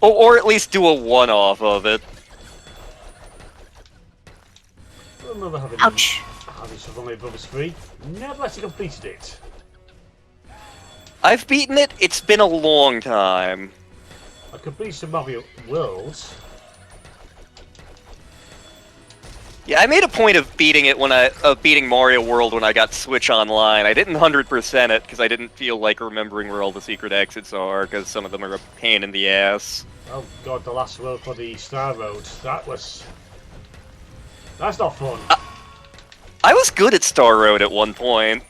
Or at least do a one-off of it. I remember having Ouch. Super Mario Bros. 3. Never actually completed it. I've beaten it, it's been a long time. I completed Super Mario World. Yeah, I made a point of beating it beating Mario World when I got Switch Online. I didn't 100% it because I didn't feel like remembering where all the secret exits are, because some of them are a pain in the ass. Oh god, the last world for the Star Road. That's not fun. I was good at Star Road at one point.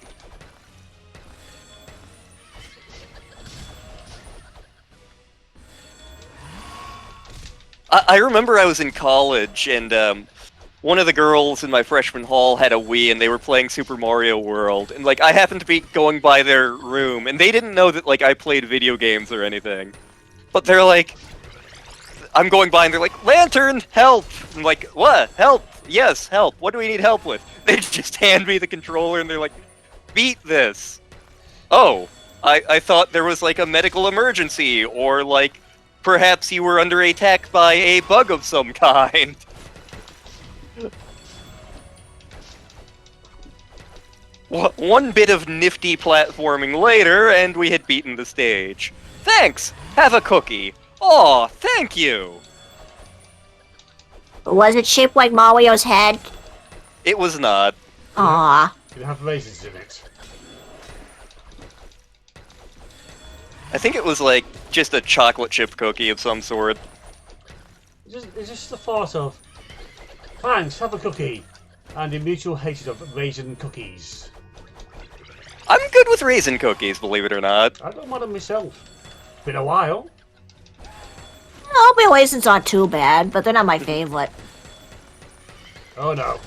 I remember I was in college, and one of the girls in my freshman hall had a Wii, and they were playing Super Mario World. And, like, I happened to be going by their room, and they didn't know that, like, I played video games or anything. But they're like... I'm going by, and they're like, Lantern, help! I'm like, what? Help? Yes, help. What do we need help with? They just hand me the controller, and they're like, beat this. Oh, I thought there was, like, a medical emergency, or, like, perhaps you were under attack by a bug of some kind. One bit of nifty platforming later, and we had beaten the stage. Thanks! Have a cookie! Aw, thank you! Was it shaped like Mario's head? It was not. Aw. Did it have raisins in it? I think it was, like, just a chocolate chip cookie of some sort. It's just the thought of, thanks, have a cookie, and the mutual hatred of raisin cookies. I'm good with raisin cookies, believe it or not. I don't mind them myself. Been a while. Oh, raisins aren't too bad, but they're not my favorite. Oh no.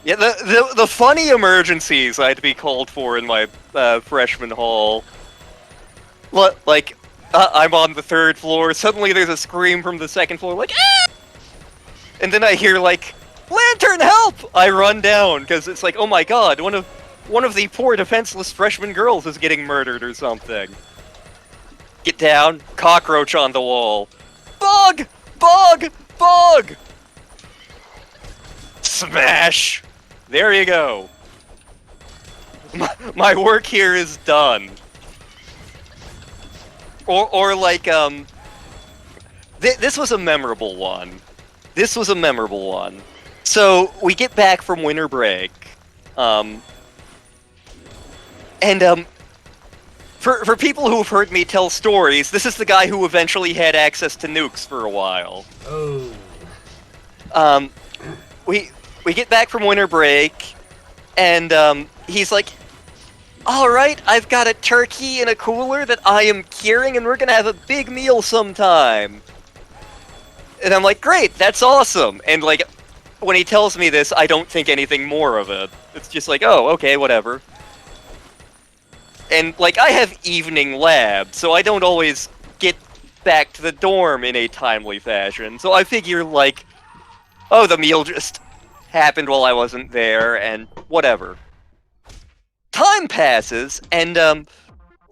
Yeah, the funny emergencies I had to be called for in my freshman hall. Like, I'm on the 3rd floor, suddenly there's a scream from the 2nd floor, like, ah! And then I hear, like, Lantern, help! I run down, because it's like, oh my god, one of the poor defenseless freshman girls is getting murdered or something. Get down, cockroach on the wall. Bug! Bug! Bug! Smash! There you go. My work here is done. Or like, this was a memorable one. This was a memorable one. So, we get back from winter break, and, for people who've heard me tell stories, this is the guy who eventually had access to nukes for a while. Oh. We get back from winter break, and, he's like, alright, I've got a turkey in a cooler that I am curing, and we're gonna have a big meal sometime. And I'm like, great, that's awesome. And, like, when he tells me this, I don't think anything more of it. It's just like, oh, okay, whatever. And, like, I have evening lab, so I don't always get back to the dorm in a timely fashion. So I figure, like, oh, the meal just happened while I wasn't there, and whatever. Time passes, and,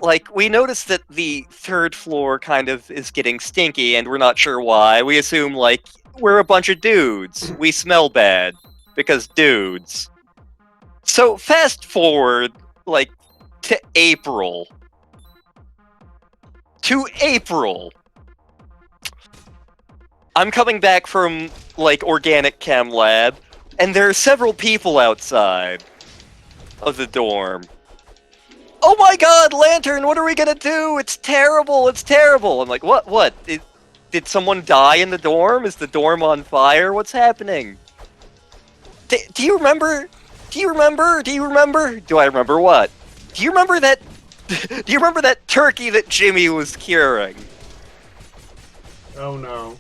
like, we notice that the 3rd floor kind of is getting stinky, and we're not sure why. We assume, like, we're a bunch of dudes. We smell bad. Because dudes. So, fast forward, like, to April. To April! I'm coming back from, like, organic chem lab, and there are several people outside of the dorm. Oh my god, Lantern, what are we gonna do? It's terrible, it's terrible! I'm like, what? Did someone die in the dorm? Is the dorm on fire? What's happening? Do you remember? Do you remember? Do you remember? Do I remember what? Do you remember that... do you remember that turkey that Jimmy was curing? Oh no.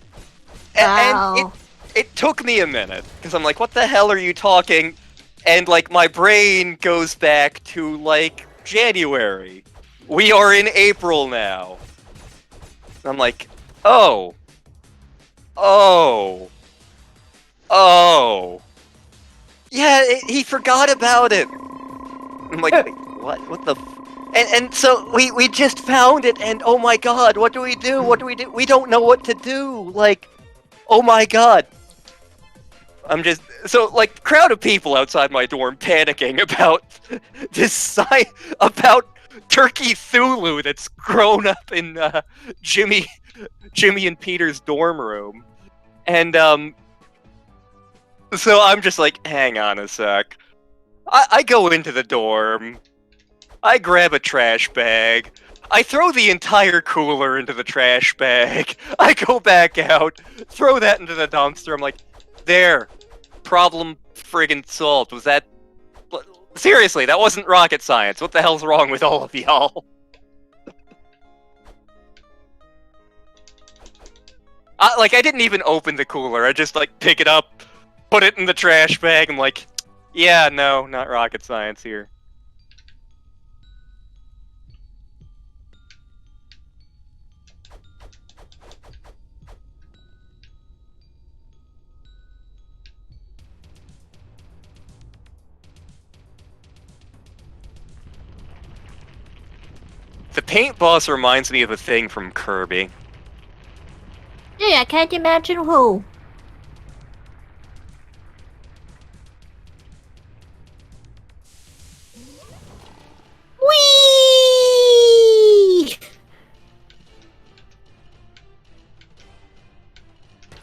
And it took me a minute, because I'm like, what the hell are you talking? And, like, my brain goes back to, like, January. We are in April now. I'm like, oh. Oh. Oh. Yeah, he forgot about it. I'm like, wait, what? What the... And so we just found it, and oh my god, what do we do? What do we do? We don't know what to do. Like, oh my god. I'm just so like crowd of people outside my dorm panicking about about Turkey Thulu that's grown up in Jimmy and Peter's dorm room, and so I'm just like, hang on a sec. I go into the dorm, I grab a trash bag, I throw the entire cooler into the trash bag, I go back out, throw that into the dumpster. I'm like, there. Problem friggin' solved. Was that... Seriously, that wasn't rocket science. What the hell's wrong with all of y'all? I didn't even open the cooler. I just, like, pick it up, put it in the trash bag, and like, yeah, no, not rocket science here. The paint boss reminds me of a thing from Kirby. Yeah, I can't imagine who. Whee!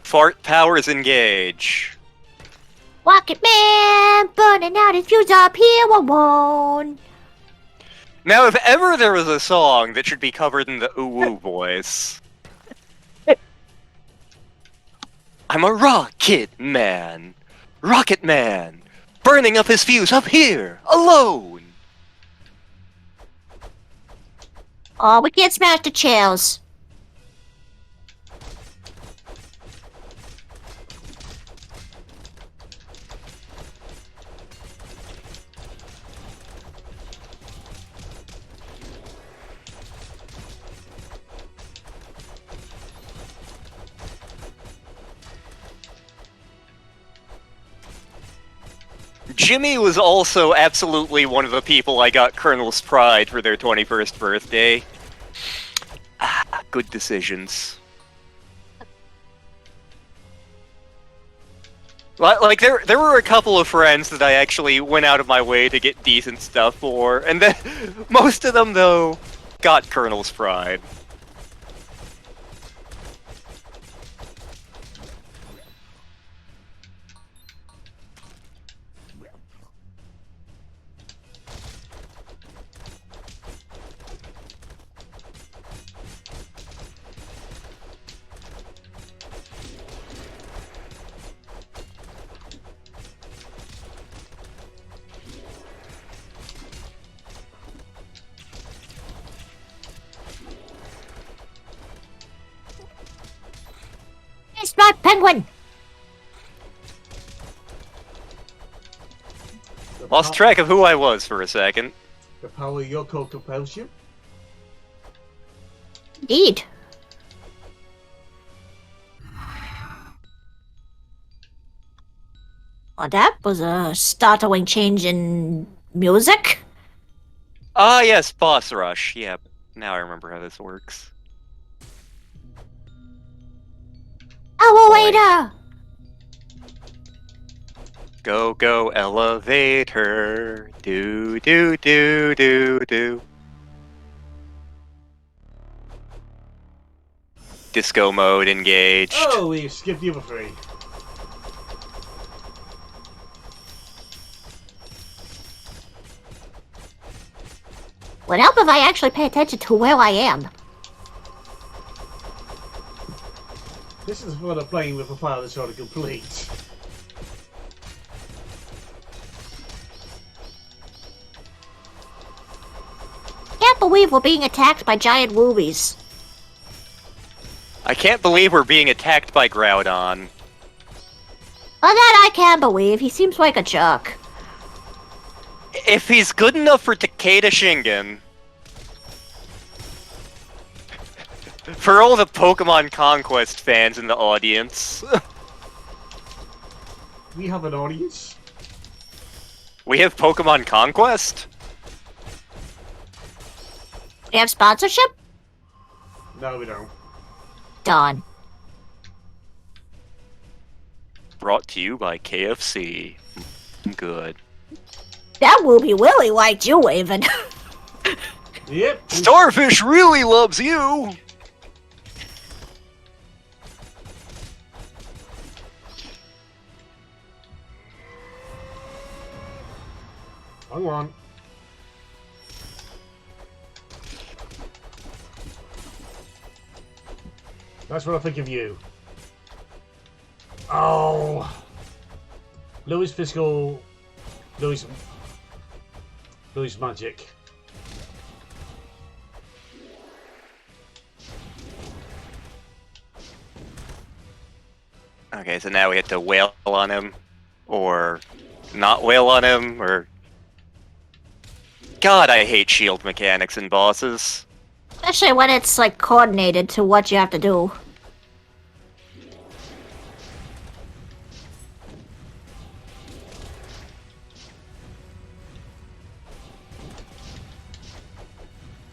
Fart powers engage. Rocket Man, burning out his fuse up here alone. Now, if ever there was a song that should be covered in the ooh-woo voice... I'm a rocket man! Rocket man! Burning up his fuse up here, alone! Oh, we can't smash the chairs. Jimmy was also absolutely one of the people I got Colonel's Pride for their 21st birthday. Ah, good decisions. Like, there were a couple of friends that I actually went out of my way to get decent stuff for, and then most of them, though, got Colonel's Pride. It's not Penguin. Lost track of who I was for a second. The power of Yoko compels you. Indeed. Well, that was a startling change in music. Ah, yes, boss rush. Yeah, now I remember how this works. Elevator! Go, go, elevator. Do, do, do, do, do. Disco mode engaged. Oh, we skipped the other three. Would help if I actually pay attention to where I am. This is fun of playing with a file that's already complete. Can't believe we're being attacked by giant rubies. I can't believe we're being attacked by Groudon. Well, that I can believe. He seems like a jerk. If he's good enough for Takeda Shingen... For all the Pokemon Conquest fans in the audience... We have an audience. We have Pokemon Conquest? We have sponsorship? No, we don't. Done. Brought to you by KFC. Good. That Wooby Willie liked you, even. Yep. Starfish really loves you! Hang on. That's what I think of you. Oh. Louis Fiscal. Louis Magic. Okay, so now we have to wail on him, or not wail on him, or... God, I hate shield mechanics in bosses. Especially when it's, like, coordinated to what you have to do.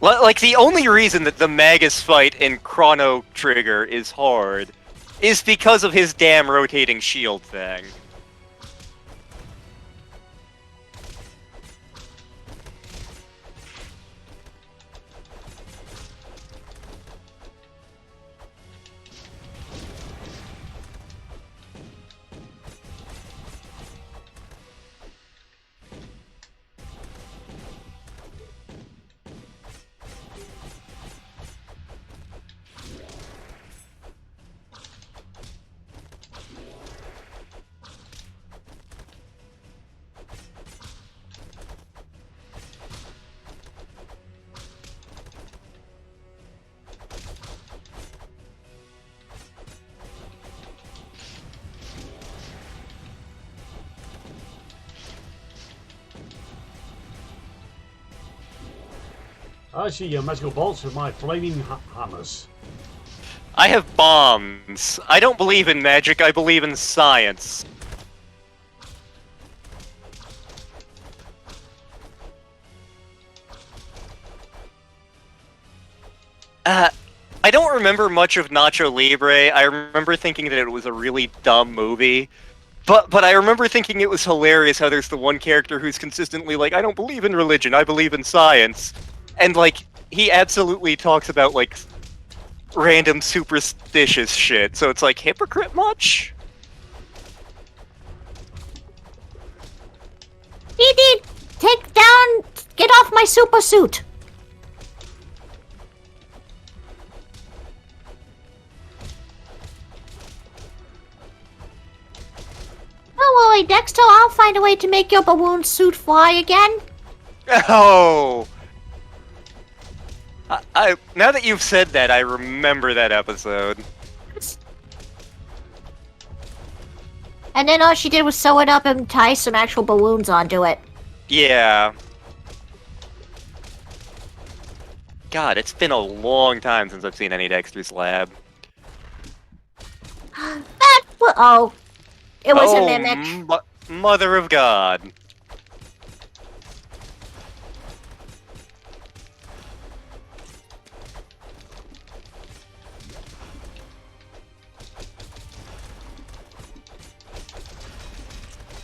Like, the only reason that the Magus fight in Chrono Trigger is hard is because of his damn rotating shield thing. I see your magical bolts with my flaming hammers. I have bombs. I don't believe in magic, I believe in science. I don't remember much of Nacho Libre. I remember thinking that it was a really dumb movie. But I remember thinking it was hilarious how there's the one character who's consistently like, I don't believe in religion, I believe in science. And, like, he absolutely talks about, like, random superstitious shit. So it's like, hypocrite much? Dee, take down... Get off my super suit. Oh, well, Dexter, I'll find a way to make your balloon suit fly again. Oh! I now that you've said that, I remember that episode. And then all she did was sew it up and tie some actual balloons onto it. Yeah. God, it's been a long time since I've seen any Dexter's Lab. Oh. It was a mimic. Mother of God.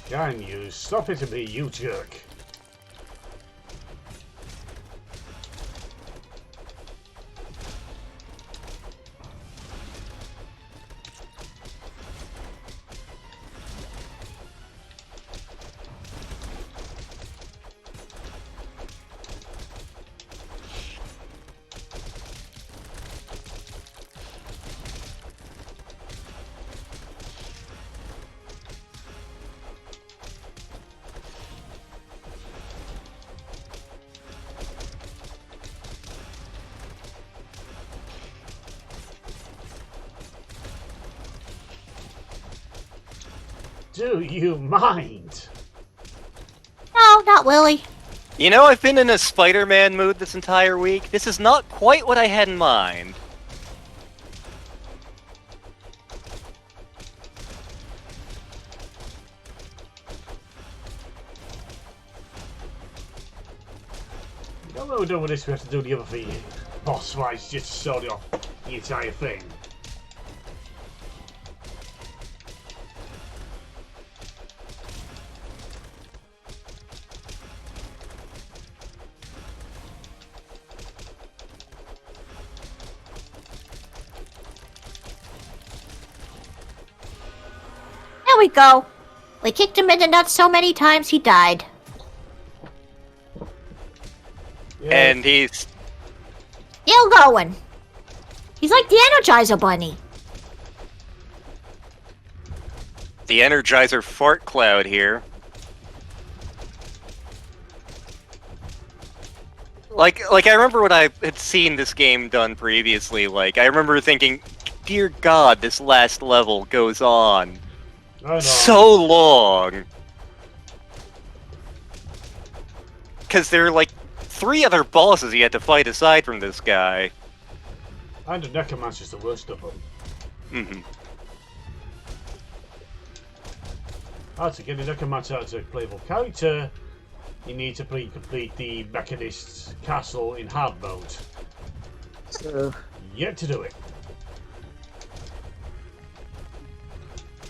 Can you stop it to me, you jerk? Do you mind? No, not Willie. You know, I've been in a Spider-Man mood this entire week. This is not quite what I had in mind. You know when we're done with this, we have to do the other thing. Boss fights, just to show you the entire thing. There we go. We kicked him in the nuts so many times he died. Yeah. And he's... Still going. He's like the Energizer Bunny. the Energizer fart cloud here. Like I remember when I had seen this game done previously, like, I remember thinking, dear God, this last level goes on so long. Because there are, like, 3 other bosses you had to fight aside from this guy. And the Necromancer's the worst of them. Mm-hmm. To get the Necromancer as a playable character, you need to complete the Mechanist's Castle in hard mode. Yet to do it.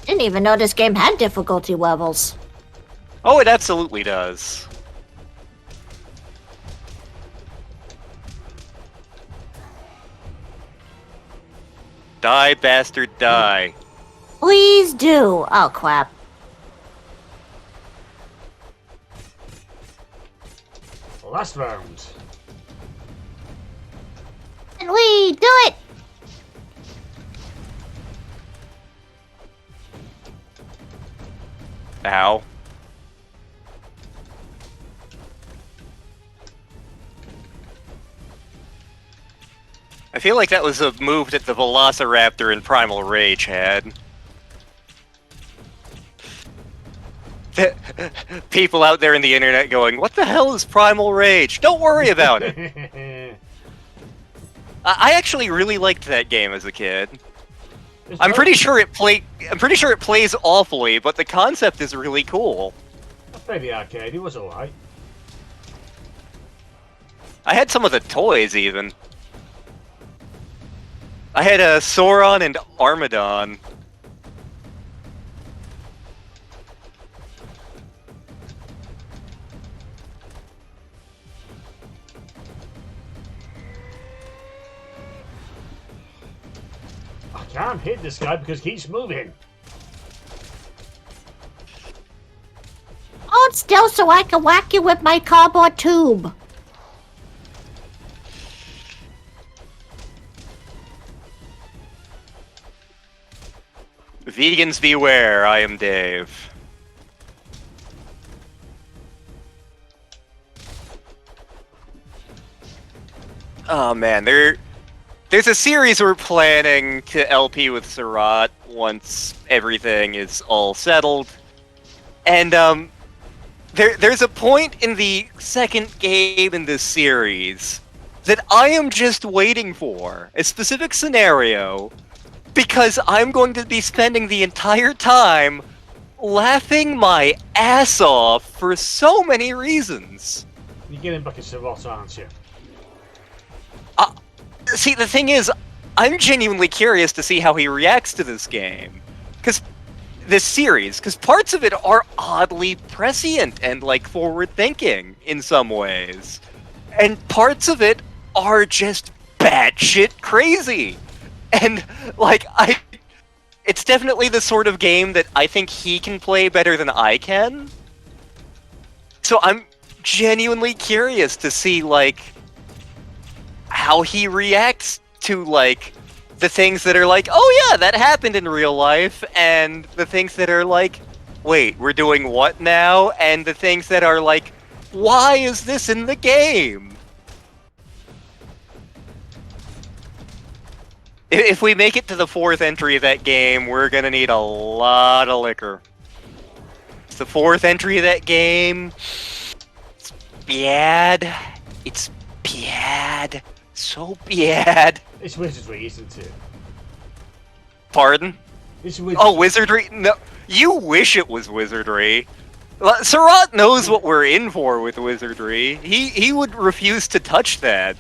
Didn't even know this game had difficulty levels. Oh, it absolutely does. Die, bastard, die. Please do. Oh, crap. Last round. And we do it! Ow. I feel like that was a move that the Velociraptor in Primal Rage had. People out there in the internet going, what the hell is Primal Rage? Don't worry about it. I actually really liked that game as a kid. I'm pretty sure it plays awfully, but the concept is really cool. I played the arcade, it was alright. I had some of the toys even. I had a Sauron and Armadon. I can't hit this guy because he keeps moving. Hold still so I can whack you with my cardboard tube. Vegans beware, I am Dave. Oh man, there's a series we're planning to LP with Surat once everything is all settled. And there's a point in the second game in this series that I am just waiting for, a specific scenario, because I'm going to be spending the entire time laughing my ass off for so many reasons. You're getting back in Surat, aren't you? See, the thing is, I'm genuinely curious to see how he reacts to this game. This series, because parts of it are oddly prescient and, like, forward-thinking in some ways. And parts of it are just batshit crazy. And, like, it's definitely the sort of game that I think he can play better than I can. So I'm genuinely curious to see, like, how he reacts to, like, the things that are like, oh yeah, that happened in real life, and the things that are like, wait, we're doing what now? And the things that are like, why is this in the game? If we make it to the 4th entry of that game, we're gonna need a lot of liquor. It's the 4th entry of that game. It's bad. It's bad. So bad. It's wizardry, isn't it? Pardon? It's wizardry. Oh, wizardry? No, you wish it was wizardry. Sarat knows what we're in for with wizardry. He would refuse to touch that.